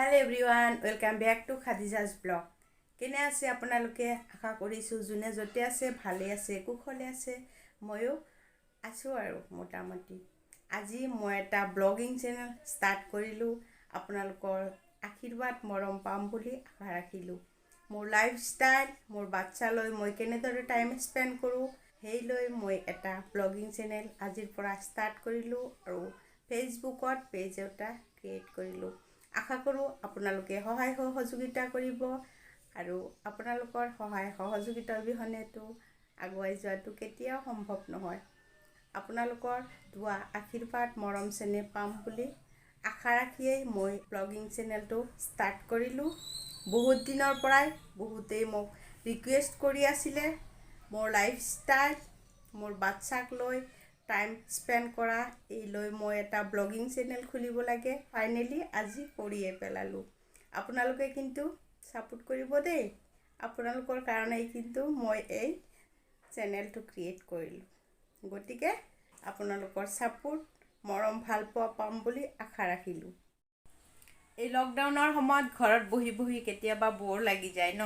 Hello everyone, welcome back to Khadija's blog. কেনে আছে আপোনালোকে আশা কৰিছো জুনে জতে আছে ভালে আছে কুশলে আছে ময়ো আছো আৰু মোটামুটি আজি মই এটা ব্লগিং চেনেল ষ্টাৰ্ট কৰিলো আপোনালোকৰ আশীৰ্বাদ মৰম পাম বুলি আশা ৰাখিলো মোৰ লাইফষ্টাইল মোৰ বাচ্চালৈ মই কেনেদৰে টাইম স্পেন্ড কৰো হেইলৈ মই এটা ব্লগিং চেনেল আজিৰ পৰা ষ্টাৰ্ট কৰিলো আৰু ফেচবুকত পেজ এটা ক্ৰিয়েট কৰিলো আশা কৰো আপোনালোকে সহায় সহযোগিতা কৰিব আৰু আপোনালোকৰ সহায় সহযোগিতা অবিহনেতো আগুৱাই যোৱাটো কেতিয়াও সম্ভৱ নহয় আপোনালোকৰ দুৱা আশীৰ্বাদ মৰম চেনে পাম বুলি আশা ৰাখিয়েই মই ব্লগিং চেনেলটো ষ্টাৰ্ট কৰিলো বহুত দিনৰ পৰাই বহুতেই মোক ৰিকুৱেষ্ট কৰি আছিল মোৰ লাইফষ্টাইল মোৰ বাচ্চাক লৈ টাইম স্পেন্ড কৰা এই লৈ মই এটা ব্লগিং চেনেল খুলিব লাগে ফাইনালি আজি কৰিয়ে পেলালো আপোনালোকে কিন্তু সাপোৰ্ট কৰিব দেই আপোনালোকৰ কাৰণে কিন্তু মই এই চেনেলটো ক্ৰিয়েট কৰিলো গটিকে আপোনালোকৰ সাপোৰ্ট মৰম ভাল পোৱা পাম বুলি আশা ৰাখিলো এই লকডাউনৰ সময়ত ঘৰত বহি বহি কেতিয়াবা বৰ লাগি যায় ন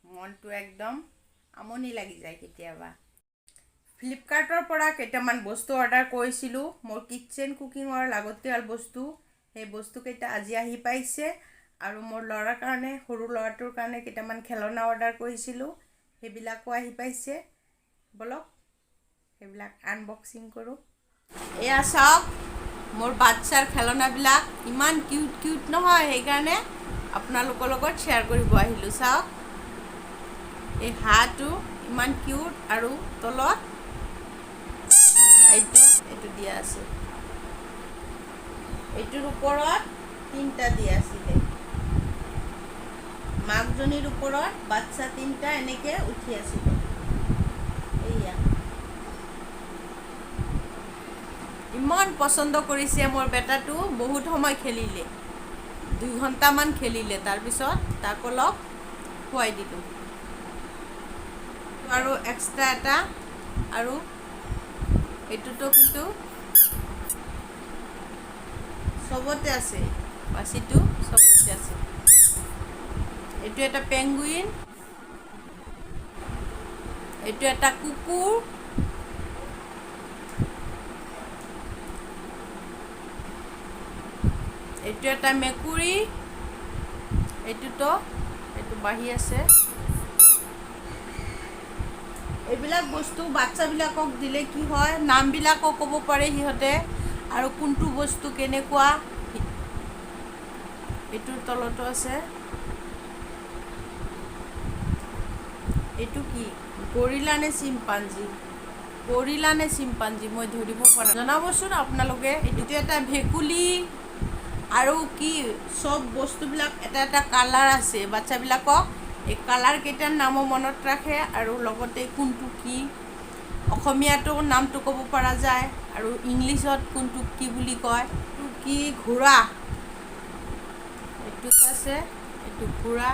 মনটো একদম আমনি লাগি যায় কেতিয়াবা ফ্লিপকাৰ্টৰ পৰা কেইটামান বস্তু অৰ্ডাৰ কৰিছিলো মোৰ কিচেন কুকিংৰ লাগতিয়াল বস্তু এই বস্তু কেইটা আজি আহি পাইছে আৰু মোৰ লৰাৰ কাৰণে সৰু লৰাটোৰ কাৰণে কেইটামান খেলনা অৰ্ডাৰ কৰিছিলো হেবিলাকো আহি পাইছে বলক হেবিলাক আনবক্সিং কৰো এয়া চাওক মোৰ বাচ্চাৰ খেলনা বিলাক ইমান কিউট নহয় সেই কাৰণে আপোনালোকৰ লগত শেয়াৰ কৰিব আহিলো চাওক এই হাটো ইমান কিউট আৰু তলত এইটো দিয়া আছে এইটোৰ ওপৰত তিনটা দিয়া আছিল মাকজনীৰ ওপৰত বাচ্চা তিনটা এনেকে উঠি আছিল এইয়া ইমান পছন্দ কৰিছে মোৰ বেটাটো বহুত সময় খেলিলে 2 ঘণ্টা মান খেলিলে তাৰ পিছত তাক অলপ খুৱাই দিলো আৰু এক্সট্ৰা এটা আৰু এটুটো কিন্তু সবতে আছে পাছিটো সবতে আছে এটু এটা পেঙ্গুইন এটু এটা কুকুৰ এটু এটা মেকুৰী এটুটো এটু বাহি আছে এইবিলাক বস্তু বাচ্চাবিলাকক দিলে কি হয় নামবিলাকো ক'ব পাৰে হিহতে আৰু কোনটো বস্তু কেনেকুৱা এটুৰ তলতো আছে এটু কি গৰিলা নে চিম্পাঞ্জি মই ধৰিব পৰা জনাবচোন আপোনালোকে এটু এটা ভেকুলি আৰু কি সব বস্তুবিলাক এটা কালাৰ আছে বাচ্চাবিলাকক এই কালাৰ কেইটাৰ নামো মনত ৰাখে আৰু লগতে কোনটো কি অসমীয়াটো নামটো ক'ব পৰা যায় আৰু ইংলিছত কোনটো কি বুলি কয় এইটো কি ঘোঁৰা এইটো আছে এইটো ঘোঁৰা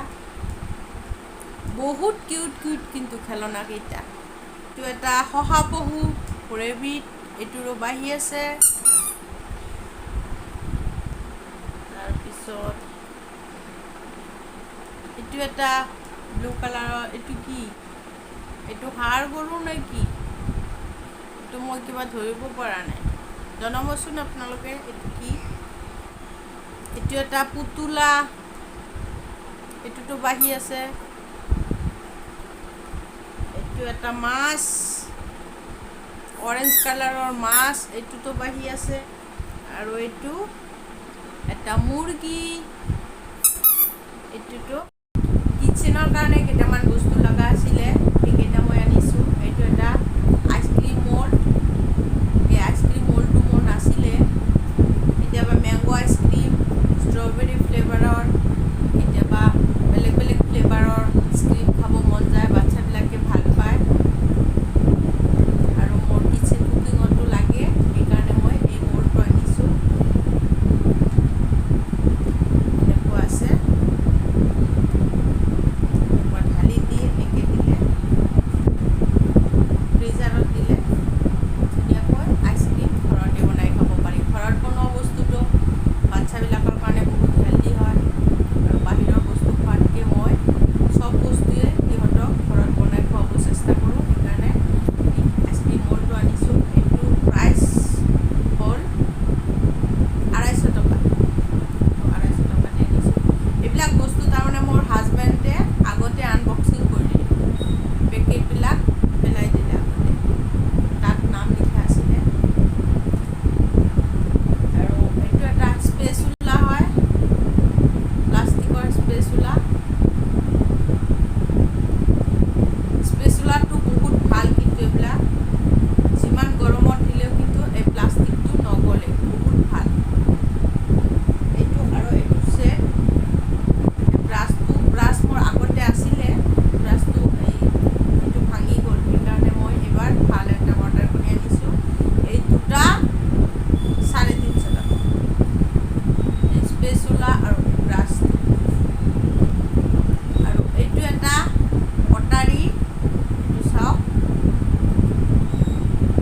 বহুত কিউট কিন্তু খেলনা কেইটা এইটো এটা শহাপহু ৰেবিট এইটোৰো বাহি আছে তাৰপিছত এইটো এটা ব্লু কালাৰৰ এইটো কি এইটো হাড় গৰু নে কি এইটো মই কিবা ধৰিব পৰা নাই জনাবচোন আপোনালোকে এইটো কি এইটো এটা পুতুলা এইটোতো বাহি আছে এইটো এটা মাছ অৰেঞ্জ কালাৰৰ মাছ এইটোতো বাহি আছে আৰু এইটো এটা মুৰ্গী এইটোতো কিচেনৰ কাৰণে কেইটামান বস্তু লগা আছিলে সেইকেইটা মই আনিছো এইটো এটা আইচক্ৰীম মোল্ড এই আইচক্ৰীম মোল্ডটো মোৰ নাছিলে কেতিয়াবা মেংগো আইচক্ৰীম ষ্ট্ৰবেৰী ফ্লেভাৰৰ কেতিয়াবা বেলেগ ফ্লেভাৰৰ আইচক্ৰীম খাব মন যায় বাচ্চাবিলাকে ভাল পায় আৰু মোৰ কিচেন কুকিঙতো লাগে সেইকাৰণে মই এই মোল্ডটো আনিছো এনেকুৱা আছে ঢালি দি এনেকৈ দিলে স্পেচুলাটো বহুত ভাল, কিন্তু এইবিলাক যিমান গৰমত দিলেও কিন্তু এই প্লাষ্টিকটো নগলে, বহুত ভাল। এইটো আৰু এইটো ছেট ব্ৰাছ মোৰ আগতে আছিলে, ব্ৰাছটো এইটো ভাঙি গ'ল, সেইকাৰণে মই এইবাৰ ভাল এটা অৰ্ডাৰ কৰি আনিছোঁ। এই দুটা 350 টকা, এই স্পেচুলা আৰু ব্ৰাছটো। আৰু এইটো এটা কটাৰী, এইটো চাওক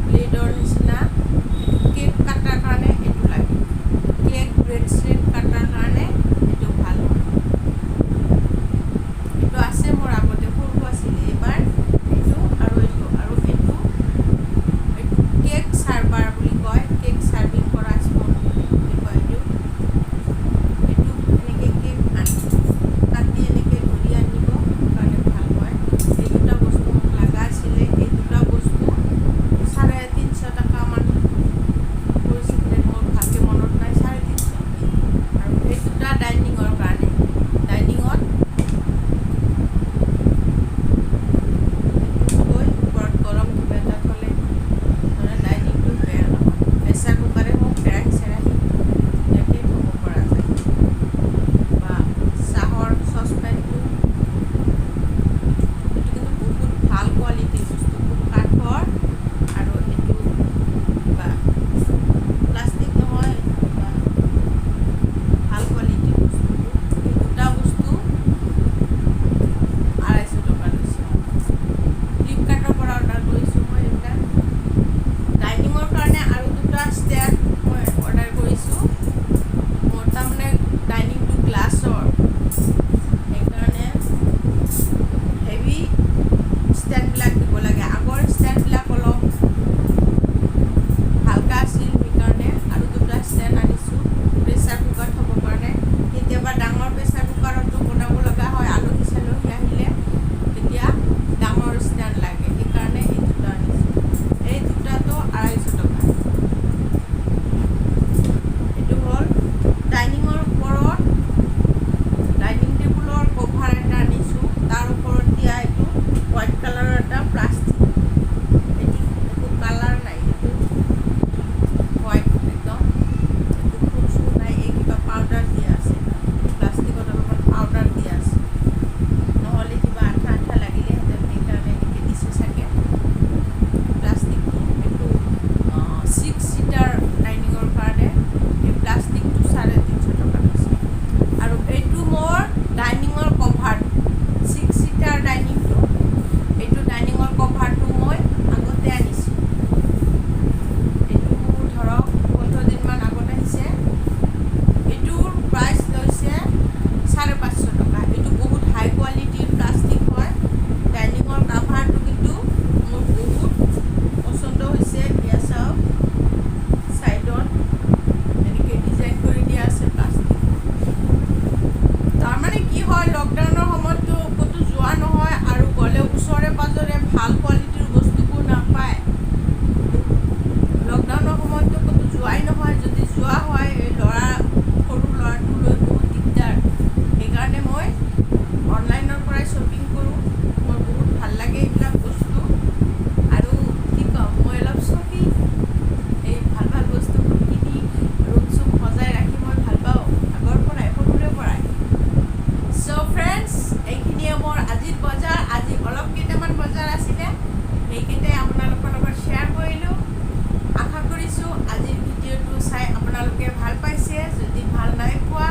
ব্লেডৰ নিচিনা, এইটো কেক কাটাৰ কাৰণে এইটো লাগে, কেক ব্ৰেড শ্ৰেড কাটাৰ কাৰণে এইটো ভাল হয়। এইটো আছে মোৰ আগতে, সৰু আছিলে, এইবাৰ এইটো আৰু এইটো কেক চাৰ্ভাৰ বুলি কয়, কেক চাৰ্ভিং কৰা স্পুন বুলি কয়। এইটো এনেকৈ কেক কাটি এনেকৈ ধৰি আনিব কাৰণে ভাল হয়। এই দুটা বস্তু মোক লগা আছিলে, এই দুটা বস্তু 350 টকামান পৰিছিলে, মোৰ ভালকৈ মনত নাই, 350। আৰু এই দুটা ডাইনিঙৰ কাৰণে, ডাইনিঙত ওপৰত গৰম কিবা এটা থ'লে মানে ডাইনিংটো বেয়া নহয়। প্ৰেছাৰ কুকাৰে হওক, কেৰাহী চেৰাহী ধুনীয়াকৈ থ'ব পৰা যায়, বা চাহৰ চচপেনটো। এইটো কিন্তু বহুত ভাল কোৱালিটিৰ বস্তু, খুব কাঠৰ, আৰু এইটো কিবা প্লাষ্টিক নহয়, কিবা ভাল কোৱালিটিৰ বস্তু। এই দুটা বস্তু 250 টকা লৈছে। ফ্লিপকাৰ্টৰ পৰা অৰ্ডাৰ কৰিছোঁ মই এইবিলাক। ডাইনিঙৰ কাৰণে আৰু দুটা ষ্টেণ্ড মই অৰ্ডাৰ কৰিছোঁ। মোৰ তাৰমানে ডাইনিংটো গ্লাছৰ, সেইকাৰণে হেভি ষ্টেণ্ডবিলাক দিব লাগে। আগৰ ষ্টেণ্ডবিলাক অলপ হালকা আছিল, সেইকাৰণে আৰু দুটা ষ্টেণ্ড আনিছোঁ প্ৰেছাৰ কুকাৰ থ'বৰ কাৰণে। কেতিয়াবা ডাঙৰ প্ৰেছাৰ কুকাৰতো বনাব লগা হয়, আলহী চালহী আহিলে তেতিয়া ডাঙৰ ষ্টেণ্ড লাগে, সেইকাৰণে এই দুটা আনিছোঁ। এই দুটাতো 250 টকা। এইটো হ'ল ডাইনিঙৰ ওপৰত, ডাইনিং টেবুলৰ কভাৰ এটা আনিছোঁ, তাৰ ওপৰত দিয়া এইটো হোৱাইট কালাৰৰ এটা প্লাষ্টিক, এইটো একো কালাৰ নাই, এইটো হোৱাইট একদম, একো ফুল চুল নাই, এই কিবা পাউডাৰ দিয়া আছে, প্লাষ্টিকত অলপমান পাউডাৰ দিয়া আছে, নহ'লে কিবা আঠা আঠা লাগিলেহেঁতেন, সেইকাৰণে এনেকৈ দিছে চাগে প্লাষ্টিকটো। এইটো 6 ছিটাৰ ডাইনিঙৰ কাৰণে এই প্লাষ্টিকটো 350 টকা লৈছে। আৰু এইটো মোৰ ডাইনিঙৰ কভাৰ, 6 ছিটাৰ ডাইনিংটো, এইটো ডাইনিঙৰ কভাৰটো মই আগতে আনিছোঁ। এইটো ধৰক 15 দিনমান আগত আহিছে। এইটোৰ প্ৰাইচ লৈছে 550 টকা। এইটো বহুত হাই কোৱালিটিৰ প্লাষ্টিক হয়। ডাইনিঙৰ কাভাৰটো কিন্তু মোৰ বহুত পচন্দ হৈছে। এয়া চাওক, ছাইডত এনেকৈ ডিজাইন কৰি দিয়া আছে প্লাষ্টিক। তাৰমানে কি হয়, লকডাউনৰ সময়ততো ক'তো যোৱা নহয়, আৰু গ'লেও ওচৰে পাঁজৰে ভাল কোৱালিটিৰ বস্তুবোৰ নাপায়। লকডাউনৰ সময়ততো ক'তো যোৱাই নহয়, যদি যোৱা হয় এই সৰু ল'ৰাটো লৈ বহুত দিগদাৰ। সেইকাৰণে মই অনলাইনৰ পৰাই শ্বপিং কৰোঁ, মোৰ বহুত ভাল লাগে এইবিলাক বস্তু। আৰু কি ক'ম, মই অলপ চখী, এই ভাল ভাল বস্তুবোৰ কিনি ৰুম চুম সজাই ৰাখি মই ভাল পাওঁ, আগৰ পৰাই, সৰুৰে পৰাই। চ' ফ্ৰেণ্ডছ, এইখিনিয়ে মোৰ আজিৰ বজাৰ। আজি অলপ কেইটামান বজাৰ আছিলে, সেইকেইটাই আপোনালোকৰ লগত শ্বেয়াৰ কৰিলোঁ। আশা কৰিছোঁ আজিৰ ভিডিঅ'টো চাই আপোনালোকে ভাল পাইছে। যদি ভাল নাই পোৱা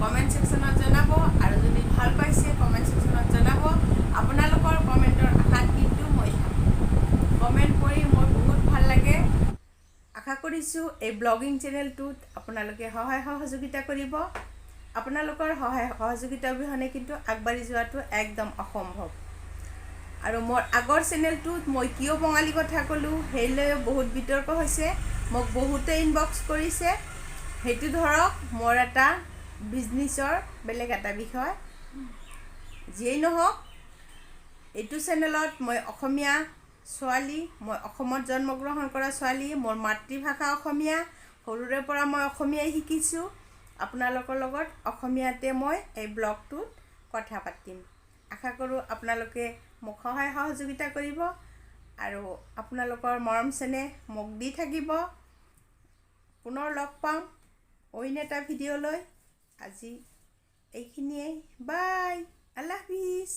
কমেণ্ট ছেকশ্যনত জনাব, আৰু যদি ভাল পাইছে কমেণ্ট ছেকশ্যনত জনাব। আপোনালোকৰ কমেণ্টৰ আশাত কিন্তু মই থাকোঁ, কমেণ্ট কৰি মোৰ বহুত ভাল লাগে। আশা কৰিছোঁ এই ব্লগিং চেনেলটোত আপোনালোকে সহায় সহযোগিতা কৰিব। আপোনালোকৰ সহায় সহযোগিতা অবিহনে কিন্তু আগবাঢ়ি যোৱাটো একদম অসম্ভৱ। আৰু মোৰ আগৰ চেনেলটোত মই কিয় বঙালী কথা ক'লোঁ সেইলৈও বহুত বিতৰ্ক হৈছে, মোক বহুতে ইনবক্স কৰিছে। সেইটো ধৰক মোৰ এটা বিজনেছৰ বেলেগ এটা বিষয়। যিয়েই নহওক, এইটো চেনেলত মই অসমীয়া ছোৱালী, মই অসমত জন্মগ্ৰহণ কৰা ছোৱালী, মোৰ মাতৃভাষা অসমীয়া, সৰুৰে পৰা মই অসমীয়াই শিকিছোঁ। আপোনালোকৰ লগত অসমীয়াতে মই এই ব্লগটোত কথা পাতিম। আশা কৰোঁ আপোনালোকে মোক সহায় সহযোগিতা কৰিব আৰু আপোনালোকৰ মৰম চেনেহ মোক দি থাকিব। পুনৰ লগ পাম অইন এটা ভিডিঅ'লৈ। আজি এইখিনিয়েই। বাই, আল্লাহ হাফিজ।